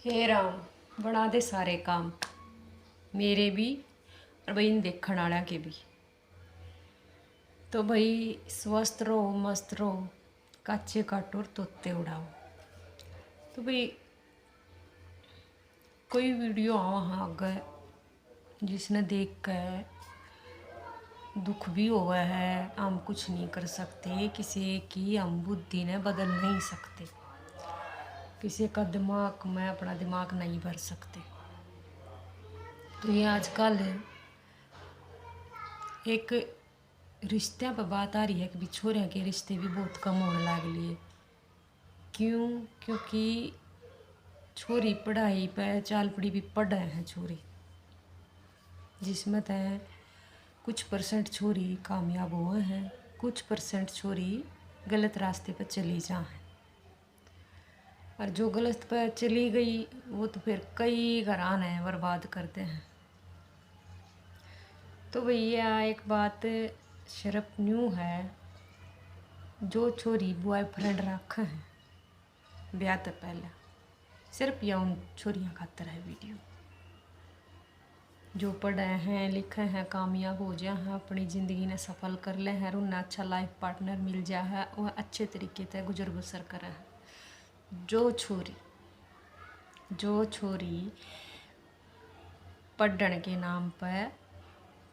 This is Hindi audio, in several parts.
हे राम बना दे सारे काम मेरे भी और भाई इन देखण वाला के भी। तो भाई स्वस्थ रहो मस्त रहो, काचे काटो और तोते उड़ाओ। तो भाई कोई वीडियो वहाँ आगे जिसने देख कर दुख भी हुआ है, हम कुछ नहीं कर सकते, किसी की हम बुद्धि ने बदल नहीं सकते, किसी का दिमाग में अपना दिमाग नहीं भर सकते। तो ये आजकल एक रिश्ते पर बात आ रही है कि भी छोरिया के रिश्ते भी बहुत कम होने लग लिए। क्यों? क्योंकि छोरी पढ़ाई पे चाल पड़ी भी पढ़ रहे हैं छोरी, जिसमें तय कुछ परसेंट छोरी कामयाब हुए हैं, कुछ परसेंट छोरी गलत रास्ते पर चली जा हैं। और जो गलत पर चली गई वो तो फिर कई घरान है बर्बाद करते हैं। तो भैया एक बात शर्फ न्यू है, जो छोरी बॉयफ्रेंड रखे हैं ब्याह तो पहले, सिर्फ या उन छोरियाँ खातर है वीडियो। जो पढ़े हैं लिखे हैं कामयाब हो जाए हैं, अपनी ज़िंदगी ने सफल कर ले हैं, उन्हें अच्छा लाइफ पार्टनर मिल जाए है, वह अच्छे तरीके से गुजर बसर करे हैं। जो छोरी पढ़ने के नाम पर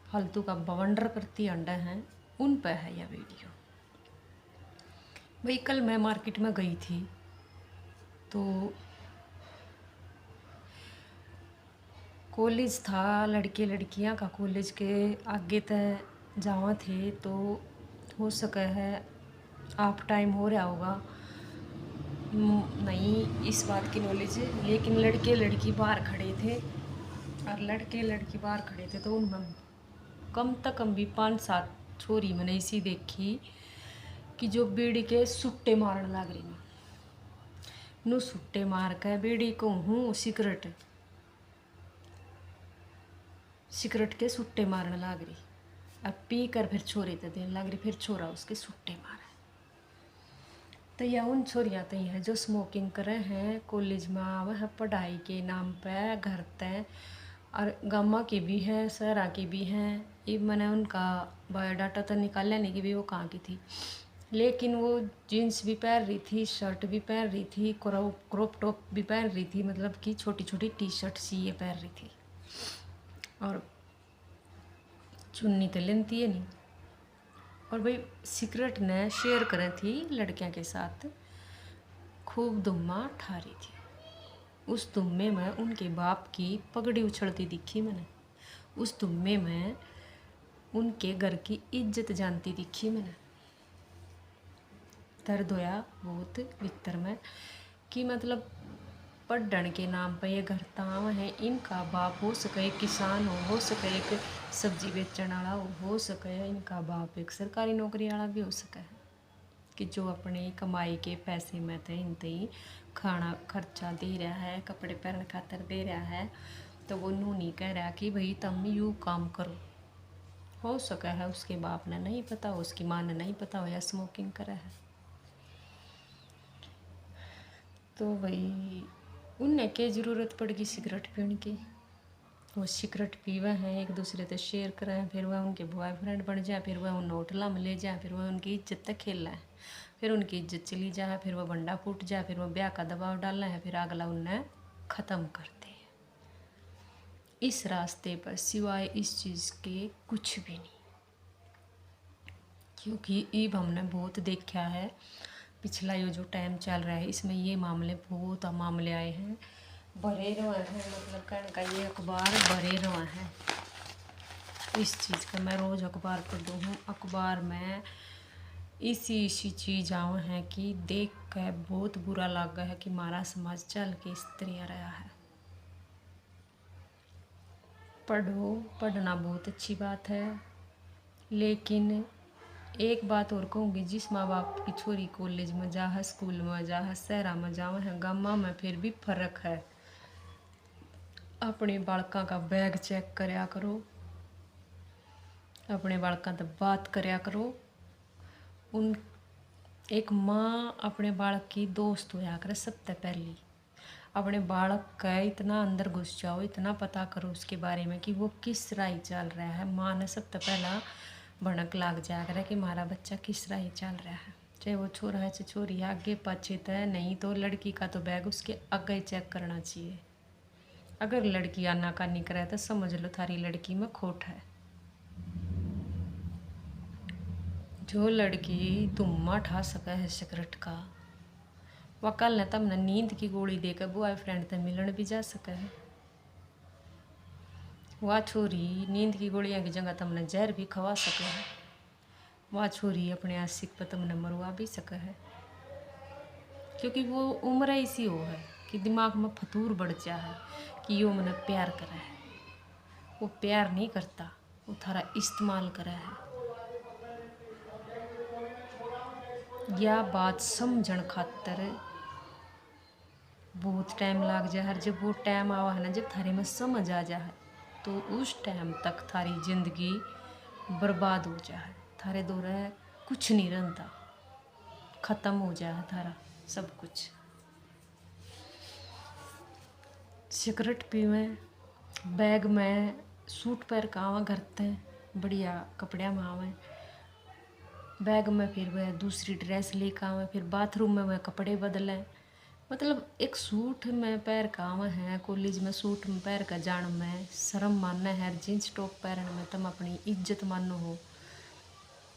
फालतू का बवंडर करती अंडे हैं, उन पर है यह वीडियो। भाई कल मैं मार्केट में गई थी तो कॉलेज था, लड़के लड़कियां का कॉलेज के आगे तय जावा थे। तो हो सके है आप टाइम हो रहा होगा, नहीं इस बात की नॉलेज है, लेकिन लड़के लड़की बाहर खड़े थे। और लड़के लड़की बाहर खड़े थे तो उनमें कम से कम भी 5-7 छोरी मैंने इसी देखी कि जो बीड़ी के सुट्टे मारने लग रही। नू सुट्टे मार के बीड़ी को हूँ सिगरेट के सुट्टे मारने लग रही। अब पी कर फिर छोरे तो देने लग रही, फिर छोरा उसके सुट्टे मारे। तो यह उन छोरियाँ तो है जो स्मोकिंग करे हैं, कॉलेज में आवे हैं पढ़ाई के नाम पे घर तय, और गामा की भी हैं शहरा की भी हैं। ये मैंने उनका बायोडाटा तो निकाल लेने की भी वो कहाँ की थी, लेकिन वो जीन्स भी पहन रही थी, शर्ट भी पहन रही थी, क्रॉप टॉप भी पहन रही थी, मतलब कि छोटी छोटी टी शर्ट सी ये पहन रही थी, और चुन्नी तो लेती है नहीं। और भाई सिगरेट ने शेयर करें थी लड़कियों के साथ, खूब धुम्मा ठा रही थी। उस धुम्मे में उनके बाप की पगड़ी उछलती दिखी मैंने, उस धुम्मे में उनके घर की इज्जत जानती दिखी मैंने। दर्द होया बहुत भीतर में कि मतलब पढ़ने के नाम पर ये घर ताव है, इनका बाप हो सके किसान हो सके एक सब्जी बेचने वाला हो सके इनका बाप एक सरकारी नौकरी वाला भी हो सके, कि जो अपने कमाई के पैसे में थे इन ही खाना खर्चा दे रहा है, कपड़े पहनने खातर दे रहा है। तो वो नू नहीं कह रहा कि भाई तुम यूँ काम करो। हो सका है उसके बाप ने नहीं पता हो, उसकी माँ ने नहीं पता हो, या स्मोकिंग करा है। तो भाई उन्हें क्या ज़रूरत पड़ेगी सिगरेट पीने की? वो सिगरेट पीवे हैं, एक दूसरे से शेयर करें, फिर वह उनके बॉयफ्रेंड बन जाए, फिर वह उन होटला में ले जाए, फिर वह उनकी इज्जत तक खेल रहा है, फिर उनकी इज्जत चली जाए, फिर वह बंडा फूट जाए, फिर वह ब्याह का दबाव डालना है, फिर अगला उन्हें ख़त्म करते हैं। इस रास्ते पर सिवाय इस चीज़ के कुछ भी नहीं। क्योंकि ईब हमने बहुत देखा है, पिछला ये जो टाइम चल रहा है इसमें ये मामले बहुत मामले आए हैं, भरे रहे हैं, मतलब कहने का ये अखबार भरे रहे हैं इस चीज़ का। मैं रोज़ अखबार पढ़ती हूँ, अखबार में इसी चीज़ आए हैं कि देख कर बहुत बुरा लगा है कि हमारा समाज चल के इस तरह रहा है। पढ़ो, पढ़ना बहुत अच्छी बात है, लेकिन एक बात और कहूँगी, जिस माँ बाप की छोरी कॉलेज में जा है, स्कूल में जा है, शहरा में जावा है, गामा में, फिर भी फर्क है। अपने बालका का बैग चेक करया करो, अपने बालका से बात करया करो। उन एक माँ अपने बालक की दोस्त होया करे सबसे पहली, अपने बालक का इतना अंदर घुस जाओ, इतना पता करो उसके बारे में कि वो किस राह चल रहा है। माँ ने सब तो पहला भनक लाग जाया करे कि हमारा बच्चा किस राह चल रहा है, चाहे वो छोरा है चाहे छोरी है, आगे पाछे तय नहीं तो लड़की का तो बैग उसके आगे चेक करना चाहिए। अगर लड़की आनाकानी करे तो समझ लो थारी लड़की में खोट है। जो लड़की तुम्मा ठा सका है सिगरेट का, वह कल ने तमने नींद की गोली देकर बॉयफ्रेंड से मिलन भी जा सका है। वह छोरी नींद की गोलियां की जगह तुमने जहर भी खवा सके है। वह छोरी अपने आशिक पर तुमने मरवा भी सके है, क्योंकि वो उम्र ऐसी हो है कि दिमाग में फतूर बढ़ जा है कि यो मने प्यार करे है। वो प्यार नहीं करता, वो थारा इस्तेमाल करे है। यह बात समझण खातर बहुत टाइम लाग जा है। जब वो टाइम आवा है ना, जब थारे में समझ आ जा है, तो उस टाइम तक थारी जिंदगी बर्बाद हो जा है। थारे दौरे कुछ नहीं रहता, ख़त्म हो जा है थारा सब कुछ। सिगरेट पीवे, बैग में सूट पैर का आवा करते बढ़िया कपड़े में आवे, बैग में फिर वह दूसरी ड्रेस लेकर आवे, फिर बाथरूम में वह कपड़े बदलें। मतलब एक सूट में पैर का आवे हैं, कॉलेज में सूट में पैर का जान में शर्म मानना है, जींस टॉप पहनने में तुम अपनी इज्जत मानो हो,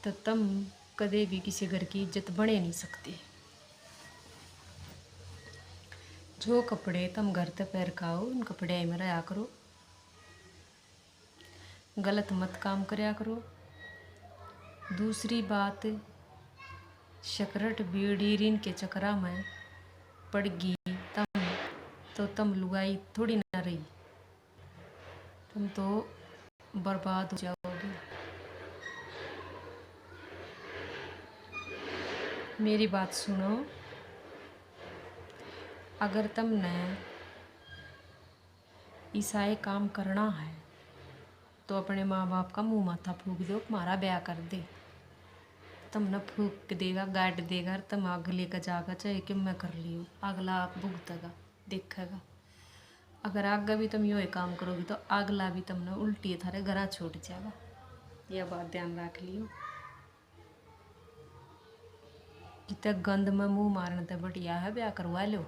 तो तुम कदे भी किसी घर की इज्जत बने नहीं सकती। जो कपड़े तुम घर ते पैर का हो, उन कपड़े में रहा करो, गलत मत काम करया करो। दूसरी बात, सिगरेट बीड़ी रीन के चक्करा में पड़ गई तुम, तो तुम लुगाई थोड़ी ना रही, तुम तो बर्बाद हो जाओगे। मेरी बात सुनो, अगर तुमने ईसाई काम करना है तो अपने माँ बाप का मुंह माथा फूक दो, हमारा ब्याह कर दे। तुमने फूक देगा, गाड़ देगा, तुम आग लेकर जागा, चाहे कि मैं कर लियो, अगला आप भुगतेगा, देखेगा। अगर आगे भी तुम यो काम करोगी तो अगला भी तुमने उल्टी थारे घरा छोड़ जाएगा। यह बात ध्यान रख लियो। जितने गंद में मुंह मारने ते बढ़िया है ब्याह करवा लो।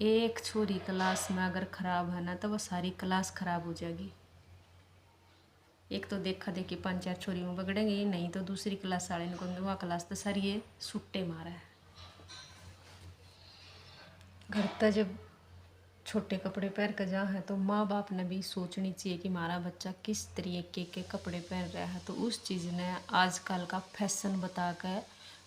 एक छोरी क्लास में अगर खराब है ना, तो वह सारी क्लास खराब हो जाएगी। एक तो देखा देखी 5-4 छोरी में बगड़ेंगे, नहीं तो दूसरी क्लास वाले ने कहेंगे वह क्लास तो सारी ये सुट्टे मारा है। घर तक जब छोटे कपड़े पहन कर जा है तो माँ बाप ने भी सोचनी चाहिए कि हमारा बच्चा किस तरीके के कपड़े पहन रहा है। तो उस चीज़ ने आजकल का फैशन बता कर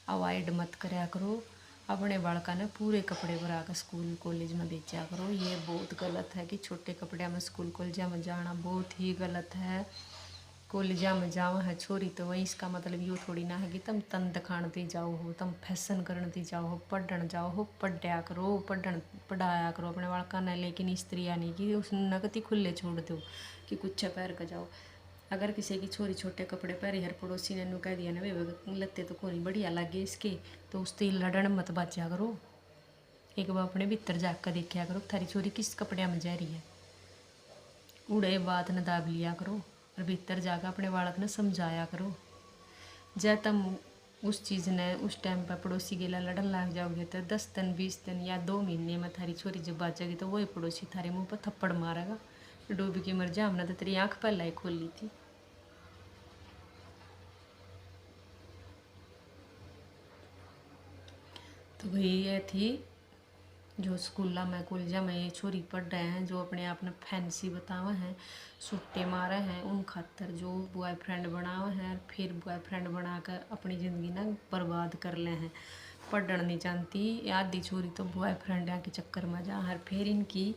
अवॉइड मत कराया करो। अपने बालका ने पूरे कपड़े बना कर स्कूल कॉलेज में भेजा करो। ये बहुत गलत है कि छोटे कपड़े में स्कूल कॉलेज में जाना, बहुत ही गलत है। कॉलेजा में जाओ है छोरी तो वही, इसका मतलब यो थोड़ी ना है कि तुम तन दिखाते जाओ हो, तुम फैशन करते जाओ हो, पढ़न जाओ हो, पढ़या करो, पढ़ाया करो अपने बालका ने। लेकिन इस तरह नहीं कि उस नगती खुले छोड़ दो कि कुछ पहन कर जाओ। अगर किसी की छोरी छोटे कपड़े पहरी, हर पड़ोसी ने कह दिया ना वे लत्ते तो कोई बढ़िया लगे इसके, तो उससे लड़न मत बाजा करो। एक बार अपने भीतर जाकर देखा करो थारी छोरी किस कपड़े में जा रही है, उड़े बात न दाब लिया करो और भीतर जाकर अपने बालक ने समझाया करो। जब तुम उस चीज़ ने उस टाइम पर पड़ोसी गेला लड़न लग जाओगे तो 10 दिन 20 दिन या 2 महीने में थारी छोरी जब बाजेगी तो वही पड़ोसी थारे मुंह पर थप्पड़ मारेगा, डूबी की मर जा, हमने तो तेरी आँख पहले ही खोल ली थी। तो वही ये थी जो स्कूल में कॉलेजा में ये छोरी पढ़ रहे हैं, जो अपने आप ने फैंसी बतावे हैं, सुट्टे मारे हैं, उन खातर जो बॉयफ्रेंड बनावे हैं, फिर बॉयफ्रेंड बनाकर अपनी ज़िंदगी ना बर्बाद कर ले हैं। पढ़ना नहीं जानती आधी छोरी तो बॉयफ्रेंड के चक्कर में जा हर। फिर इनकी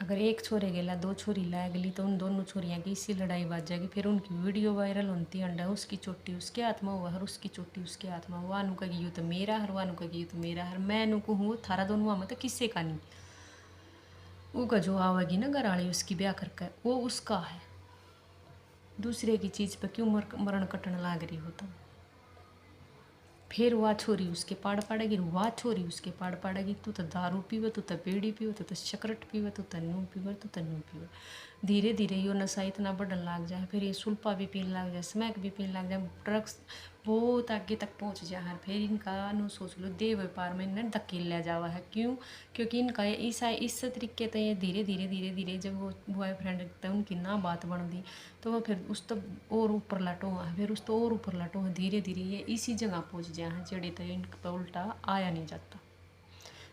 अगर एक छोरे गेला 2 छोरी ला गली तो उन दोनों छोरियाँ की इसी लड़ाई बाज जाएगी। फिर उनकी वीडियो वायरल होती अंडा, उसकी चोटी उसके हाथ में हुआ, हर उसकी चोटी उसके हाथ में हुआ, नु कहेगी यू तो मेरा हर, वानू कहेगी यू तो मेरा हर, मैं नु कहूँ थारा दोनों में तो किससे का नहीं। वो का जो आवेगी ना घराली उसकी ब्याह करके वो उसका है, दूसरे की चीज़ पर क्यों मरण कटन लाग रही हो तुम। फिर वह छोरी उसके पाड़ पाड़ेगी, वह छोरी उसके पाड़ पाड़ेगी, तू तो दारू पीवे, तू तो बीड़ी पीवे, तू तो सिगरेट पीवे, तू तो नू पीवे, तू तो नू पीवे। धीरे धीरे यो नशा इतना बढ़न लग जाए, फिर ये सुल्फा भी पीने लग जाए, स्मैक भी पीने लग जाए, ड्रग्स बहुत आगे तक पहुंच जाए। फिर इनका नु सोच लो देह व्यापार में इन्हें धकेल लिया जावा है। क्यों? क्योंकि इनका इस तरीके से ये धीरे धीरे धीरे धीरे जब वो बॉयफ्रेंड तक उनकी ना बात बन दी तो वो फिर उस तो और ऊपर लटो है, फिर उस तो और ऊपर लटो है, धीरे धीरे ये इसी जगह पहुंच जाए हैं जड़ी तो इनका तो उल्टा आया नहीं जाता।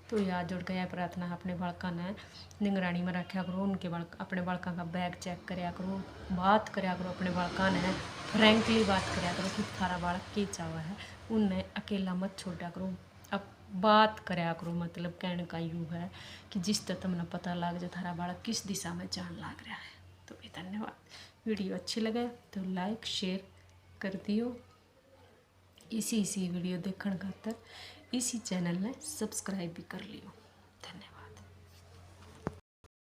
तो याद जुड़ गया प्रार्थना अपने बालका ने निगरानी में रखा करो, उनके बालक अपने बालका का बैग चेक कराया करो, बात कराया करो अपने बालका ने, फ्रैंकली बात कराया करो कि थारा बालक के चावा है, उन्हें अकेला मत छोड़ा करो। अब बात कराया करो, मतलब कहने का यूँ है कि जिस तक तुमने पता लग जाए थारा बालक किस दिशा में जान लग रहा है। तो भी धन्यवाद। वीडियो अच्छी लगे तो लाइक शेयर कर दियो। इसी वीडियो देखने खातर इसी चैनल ने सब्सक्राइब भी कर लियो।